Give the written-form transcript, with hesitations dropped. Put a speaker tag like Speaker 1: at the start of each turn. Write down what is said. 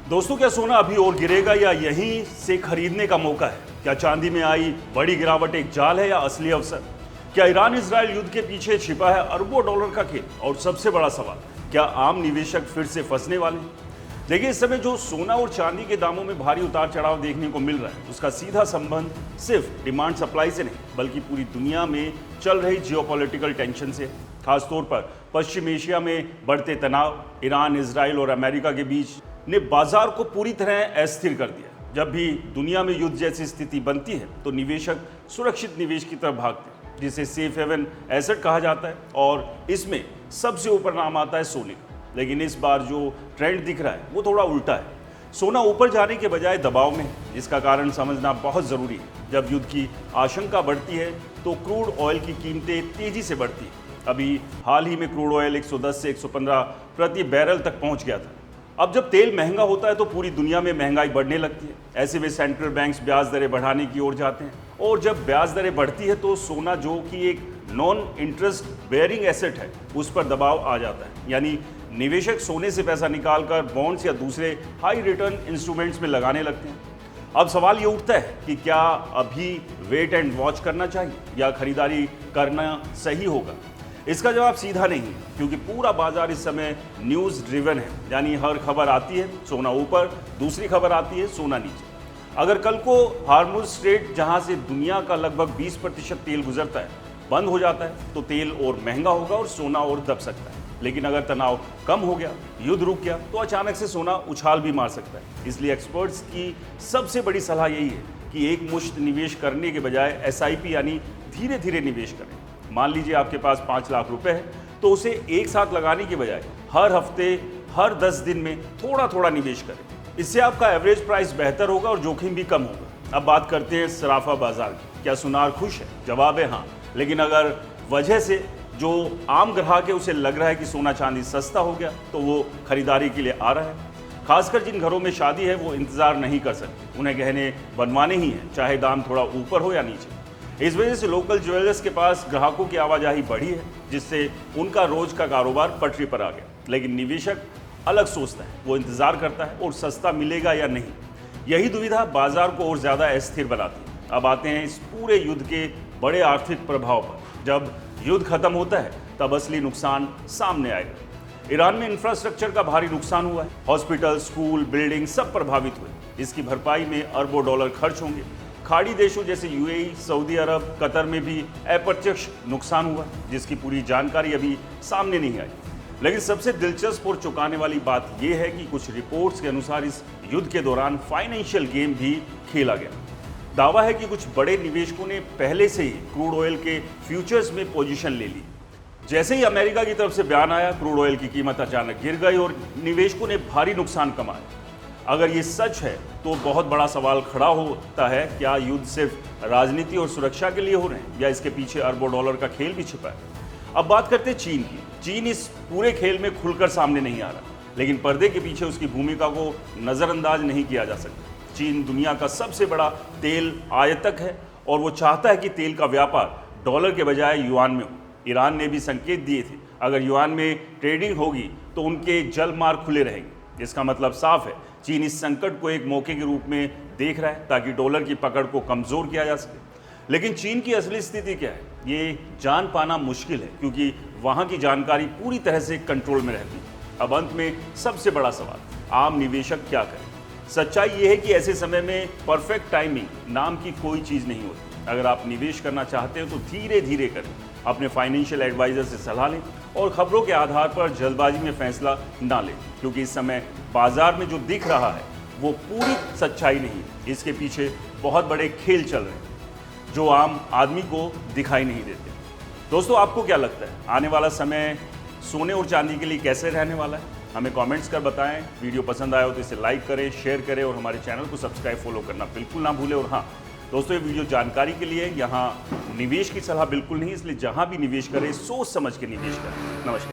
Speaker 1: दोस्तों, क्या सोना अभी और गिरेगा या यहीं से खरीदने का मौका है? क्या चांदी में आई बड़ी गिरावट एक जाल है या असली अवसर? क्या ईरान इजराइल युद्ध के पीछे छिपा है अरबों डॉलर का खेल? और सबसे बड़ा सवाल, क्या आम निवेशक फिर से फंसने वाले हैं? देखिए, इस समय जो सोना और चांदी के दामों में भारी उतार चढ़ाव देखने को मिल रहा है, उसका सीधा संबंध सिर्फ डिमांड सप्लाई से नहीं, बल्कि पूरी दुनिया में चल रही जियोपॉलिटिकल टेंशन से। खासतौर पर पश्चिम एशिया में बढ़ते तनाव, ईरान, इजराइल और अमेरिका के बीच ने बाजार को पूरी तरह अस्थिर कर दिया। जब भी दुनिया में युद्ध जैसी स्थिति बनती है तो निवेशक सुरक्षित निवेश की तरफ भागते हैं, जिसे सेफ हेवन एसेट कहा जाता है, और इसमें सबसे ऊपर नाम आता है सोने का। लेकिन इस बार जो ट्रेंड दिख रहा है वो थोड़ा उल्टा है। सोना ऊपर जाने के बजाय दबाव में है। इसका कारण समझना बहुत ज़रूरी है। जब युद्ध की आशंका बढ़ती है तो क्रूड ऑयल की कीमतें तेज़ी से बढ़ती हैं। अभी हाल ही में क्रूड ऑयल 110 से 115 प्रति बैरल तक पहुंच गया था। अब जब तेल महंगा होता है तो पूरी दुनिया में महंगाई बढ़ने लगती है। ऐसे में सेंट्रल बैंक्स ब्याज दरें बढ़ाने की ओर जाते हैं, और जब ब्याज दरें बढ़ती है तो सोना, जो कि एक नॉन इंटरेस्ट बेयरिंग एसेट है, उस पर दबाव आ जाता है। यानी निवेशक सोने से पैसा निकालकर बॉन्ड्स या दूसरे हाई रिटर्न इंस्ट्रूमेंट्स में लगाने लगते हैं। अब सवाल ये उठता है कि क्या अभी वेट एंड वॉच करना चाहिए या खरीदारी करना सही होगा? इसका जवाब सीधा नहीं है, क्योंकि पूरा बाजार इस समय न्यूज़ ड्रिवन है। यानी हर खबर आती है सोना ऊपर, दूसरी खबर आती है सोना नीचे। अगर कल को हार्मुज स्ट्रेट, जहां से दुनिया का लगभग 20% तेल गुजरता है, बंद हो जाता है तो तेल और महंगा होगा और सोना और दब सकता है। लेकिन अगर तनाव कम हो गया, युद्ध रुक गया, तो अचानक से सोना उछाल भी मार सकता है। इसलिए एक्सपर्ट्स की सबसे बड़ी सलाह यही है कि एक मुश्त निवेश करने के बजाय SIP यानी धीरे धीरे निवेश करें। मान लीजिए आपके पास 5 लाख रुपए है, तो उसे एक साथ लगाने के बजाय हर हफ्ते, हर 10 दिन में थोड़ा थोड़ा निवेश करें। इससे आपका एवरेज प्राइस बेहतर होगा और जोखिम भी कम होगा। अब बात करते हैं सराफा बाजार की। क्या सुनार खुश है? जवाब है हाँ। लेकिन अगर वजह से जो आम ग्राहक है उसे लग रहा है कि सोना चांदी सस्ता हो गया, तो वो खरीदारी के लिए आ रहा है। खासकर जिन घरों में शादी है वो इंतजार नहीं कर सकते, उन्हें गहने बनवाने ही हैं, चाहे दाम थोड़ा ऊपर हो या नीचे। इस वजह से लोकल ज्वेलर्स के पास ग्राहकों की आवाजाही बढ़ी है, जिससे उनका रोज का कारोबार पटरी पर आ गया। लेकिन निवेशक अलग सोचता है, वो इंतजार करता है और सस्ता मिलेगा या नहीं। यही दुविधा बाजार को और ज़्यादा अस्थिर बनाती है। अब आते हैं इस पूरे युद्ध के बड़े आर्थिक प्रभाव पर। जब युद्ध खत्म होता है तब असली नुकसान सामने आएगा। ईरान में इंफ्रास्ट्रक्चर का भारी नुकसान हुआ है। हॉस्पिटल, स्कूल, बिल्डिंग सब प्रभावित हुए। इसकी भरपाई में अरबों डॉलर खर्च होंगे। खाड़ी देशों जैसे UAE, सऊदी अरब, कतर में भी अप्रत्यक्ष नुकसान हुआ, जिसकी पूरी जानकारी अभी सामने नहीं आई। लेकिन सबसे दिलचस्प और चौंकाने वाली बात यह है कि कुछ रिपोर्ट्स के अनुसार इस युद्ध के दौरान फाइनेंशियल गेम भी खेला गया। दावा है कि कुछ बड़े निवेशकों ने पहले से ही क्रूड ऑयल के फ्यूचर्स में पोजीशन ले ली। जैसे ही अमेरिका की तरफ से बयान आया, क्रूड ऑयल की कीमत अचानक गिर गई और निवेशकों ने भारी नुकसान कमाया। अगर ये सच है तो बहुत बड़ा सवाल खड़ा होता है, क्या युद्ध सिर्फ राजनीति और सुरक्षा के लिए हो रहे हैं या इसके पीछे अरबों डॉलर का खेल भी छिपा है? अब बात करते हैं चीन की। चीन इस पूरे खेल में खुलकर सामने नहीं आ रहा, लेकिन पर्दे के पीछे उसकी भूमिका को नज़रअंदाज नहीं किया जा सकता। चीन दुनिया का सबसे बड़ा तेल आयातक है और वो चाहता है कि तेल का व्यापार डॉलर के बजाय युआन में हो। ईरान ने भी संकेत दिए थे, अगर युआन में ट्रेडिंग होगी तो उनके जलमार्ग खुले रहेंगे। इसका मतलब साफ है, चीन इस संकट को एक मौके के रूप में देख रहा है ताकि डॉलर की पकड़ को कमज़ोर किया जा सके। लेकिन चीन की असली स्थिति क्या है, ये जान पाना मुश्किल है, क्योंकि वहाँ की जानकारी पूरी तरह से कंट्रोल में रहती है। अब अंत में सबसे बड़ा सवाल, आम निवेशक क्या करे? सच्चाई ये है कि ऐसे समय में परफेक्ट टाइमिंग नाम की कोई चीज़ नहीं होती। अगर आप निवेश करना चाहते हो तो धीरे धीरे करें, अपने फाइनेंशियल एडवाइज़र से सलाह लें और खबरों के आधार पर जल्दबाजी में फैसला ना लें, क्योंकि इस समय बाजार में जो दिख रहा है वो पूरी सच्चाई नहीं है। इसके पीछे बहुत बड़े खेल चल रहे हैं जो आम आदमी को दिखाई नहीं देते। दोस्तों, आपको क्या लगता है, आने वाला समय सोने और चांदी के लिए कैसे रहने वाला है? हमें कमेंट्स कर बताएं। वीडियो पसंद आया हो तो इसे लाइक करें, शेयर करें और हमारे चैनल को सब्सक्राइब, फॉलो करना बिल्कुल ना भूलें। और हाँ दोस्तों, ये वीडियो जानकारी के लिए, यहाँ निवेश की सलाह बिल्कुल नहीं, इसलिए जहाँ भी निवेश करें सोच समझ के निवेश करें। नमस्कार।